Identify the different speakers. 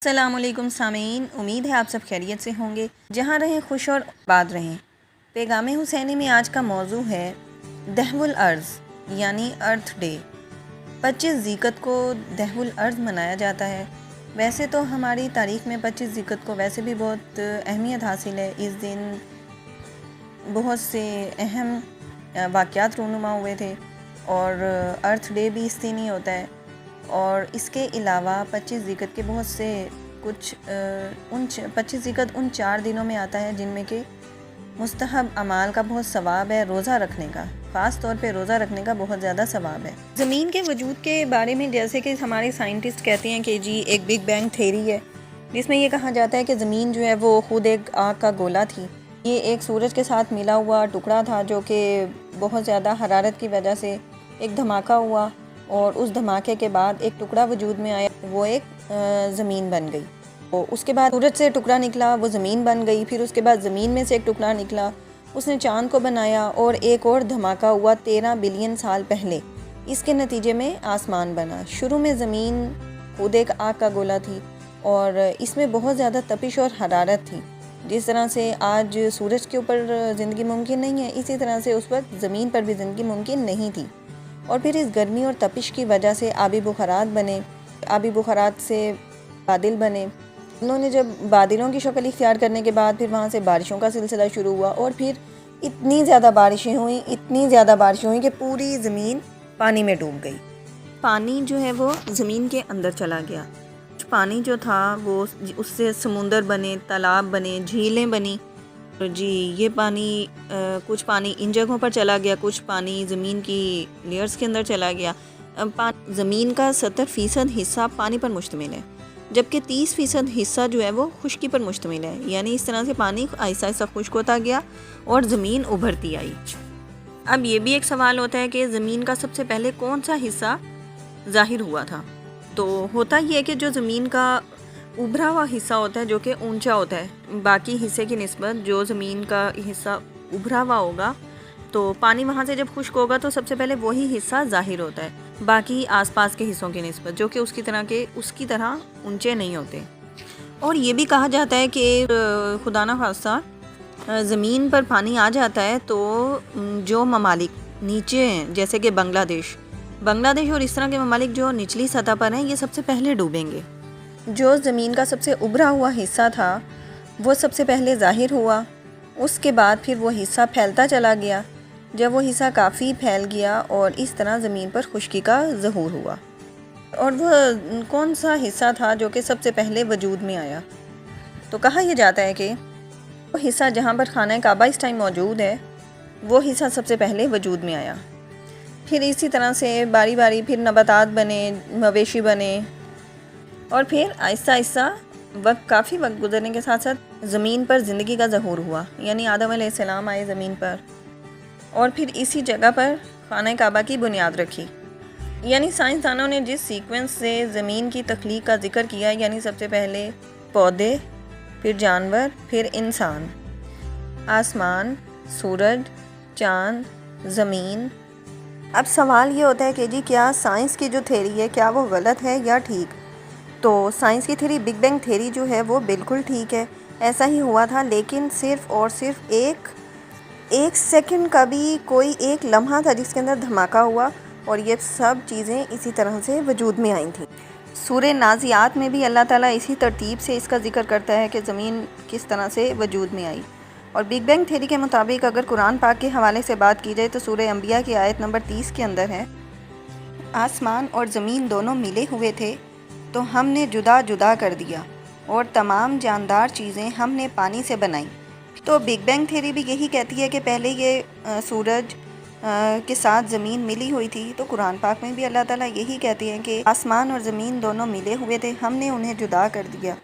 Speaker 1: السلام علیکم سامعین، امید ہے آپ سب خیریت سے ہوں گے، جہاں رہیں خوش اور آباد رہیں۔ پیغام حسینی میں آج کا موضوع ہے دہو الارض یعنی ارتھ ڈے۔ 25 ذیقت کو دہو الارض منایا جاتا ہے۔ ویسے تو ہماری تاریخ میں 25 ذیقت کو ویسے بھی بہت اہمیت حاصل ہے۔ اس دن بہت سے اہم واقعات رونما ہوئے تھے اور ارتھ ڈے بھی اس دن ہی ہوتا ہے۔ اور اس کے علاوہ 25 ذیقت کے بہت سے 25 ذیقت ان 4 دنوں میں آتا ہے جن میں کہ مستحب اعمال کا بہت ثواب ہے، روزہ رکھنے کا، خاص طور پہ روزہ رکھنے کا بہت زیادہ ثواب ہے۔ زمین کے وجود کے بارے میں جیسے کہ ہمارے سائنٹسٹ کہتے ہیں کہ جی ایک بگ بینگ تھیوری ہے، جس میں یہ کہا جاتا ہے کہ زمین جو ہے وہ خود ایک آگ کا گولا تھی۔ یہ ایک سورج کے ساتھ ملا ہوا ٹکڑا تھا جو کہ بہت زیادہ حرارت کی وجہ سے ایک دھماکہ ہوا، اور اس دھماکے کے بعد ایک ٹکڑا وجود میں آیا، وہ ایک زمین بن گئی۔ اس کے بعد سورج سے ٹکڑا نکلا، وہ زمین بن گئی۔ پھر اس کے بعد زمین میں سے ایک ٹکڑا نکلا، اس نے چاند کو بنایا، اور ایک اور دھماکہ ہوا 13 بلین سال پہلے۔ اس کے نتیجے میں آسمان بنا۔ شروع میں زمین خود ایک آگ کا گولا تھی اور اس میں بہت زیادہ تپش اور حرارت تھی۔ جس طرح سے آج سورج کے اوپر زندگی ممکن نہیں ہے، اسی طرح سے اس وقت زمین پر بھی زندگی ممکن نہیں تھی۔ اور پھر اس گرمی اور تپش کی وجہ سے آبی بخارات بنے، آبی بخارات سے بادل بنے۔ انہوں نے جب بادلوں کی شکل اختیار کرنے کے بعد پھر وہاں سے بارشوں کا سلسلہ شروع ہوا، اور پھر اتنی زیادہ بارشیں ہوئیں کہ پوری زمین پانی میں ڈوب گئی۔ پانی جو ہے وہ زمین کے اندر چلا گیا۔ پانی جو تھا وہ اس سے سمندر بنے، تالاب بنے، جھیلیں بنی۔ جی یہ پانی کچھ پانی ان جگہوں پر چلا گیا، کچھ پانی زمین کی لیئرز کے اندر چلا گیا۔ زمین کا 70% حصہ پانی پر مشتمل ہے، جبکہ 30% حصہ جو ہے وہ خشکی پر مشتمل ہے۔ یعنی اس طرح سے پانی آہستہ آہستہ خشک ہوتا گیا اور زمین ابھرتی آئی۔ اب یہ بھی ایک سوال ہوتا ہے کہ زمین کا سب سے پہلے کون سا حصہ ظاہر ہوا تھا؟ تو ہوتا یہ ہے کہ جو زمین کا ابھرا ہوا حصہ ہوتا ہے جو کہ اونچا ہوتا ہے باقی حصے کی نسبت، جو زمین کا حصہ ابھرا ہوا ہوگا تو پانی وہاں سے جب خشک ہوگا تو سب سے پہلے وہی حصہ ظاہر ہوتا ہے باقی آس پاس کے حصوں کی نسبت، جو کہ اس کی طرح اونچے نہیں ہوتے۔ اور یہ بھی کہا جاتا ہے کہ خدا نہ خواستہ زمین پر پانی آ جاتا ہے تو جو ممالک نیچے ہیں جیسے کہ بنگلہ دیش اور اس طرح کے ممالک جو نچلی سطح پر ہیں، یہ سب سے پہلے ڈوبیں گے۔ جو زمین کا سب سے ابھرا ہوا حصہ تھا وہ سب سے پہلے ظاہر ہوا، اس کے بعد پھر وہ حصہ پھیلتا چلا گیا۔ جب وہ حصہ کافی پھیل گیا اور اس طرح زمین پر خشکی کا ظہور ہوا۔ اور وہ کون سا حصہ تھا جو کہ سب سے پہلے وجود میں آیا؟ تو کہا یہ جاتا ہے کہ وہ حصہ جہاں پر خانہ کعبہ اس ٹائم موجود ہے، وہ حصہ سب سے پہلے وجود میں آیا۔ پھر اسی طرح سے باری باری پھر نباتات بنے، مویشی بنے، اور پھر آہستہ آہستہ کافی وقت گزرنے کے ساتھ ساتھ زمین پر زندگی کا ظہور ہوا، یعنی آدم علیہ السلام آئے زمین پر، اور پھر اسی جگہ پر خانہ کعبہ کی بنیاد رکھی۔ یعنی سائنسدانوں نے جس سیکوینس سے زمین کی تخلیق کا ذکر کیا، یعنی سب سے پہلے پودے، پھر جانور، پھر انسان، آسمان، سورج، چاند، زمین۔ اب سوال یہ ہوتا ہے کہ جی کیا سائنس کی جو تھیوری ہے کیا وہ غلط ہے یا ٹھیک؟ تو سائنس کی تھیوری بگ بینگ تھیوری جو ہے وہ بالکل ٹھیک ہے، ایسا ہی ہوا تھا، لیکن صرف اور صرف ایک سیکنڈ کا بھی کوئی ایک لمحہ تھا جس کے اندر دھماکہ ہوا، اور یہ سب چیزیں اسی طرح سے وجود میں آئی تھیں۔ سورہ نازعات میں بھی اللہ تعالیٰ اسی ترتیب سے اس کا ذکر کرتا ہے کہ زمین کس طرح سے وجود میں آئی۔ اور بگ بینگ تھیوری کے مطابق اگر قرآن پاک کے حوالے سے بات کی جائے تو سورہ انبیاء کی آیت نمبر 30 کے اندر ہے، آسمان اور زمین دونوں ملے ہوئے تھے تو ہم نے جدا جدا کر دیا، اور تمام جاندار چیزیں ہم نے پانی سے بنائیں۔ تو بگ بینگ تھیوری بھی یہی کہتی ہے کہ پہلے یہ سورج کے ساتھ زمین ملی ہوئی تھی، تو قرآن پاک میں بھی اللہ تعالیٰ یہی کہتے ہیں کہ آسمان اور زمین دونوں ملے ہوئے تھے، ہم نے انہیں جدا کر دیا۔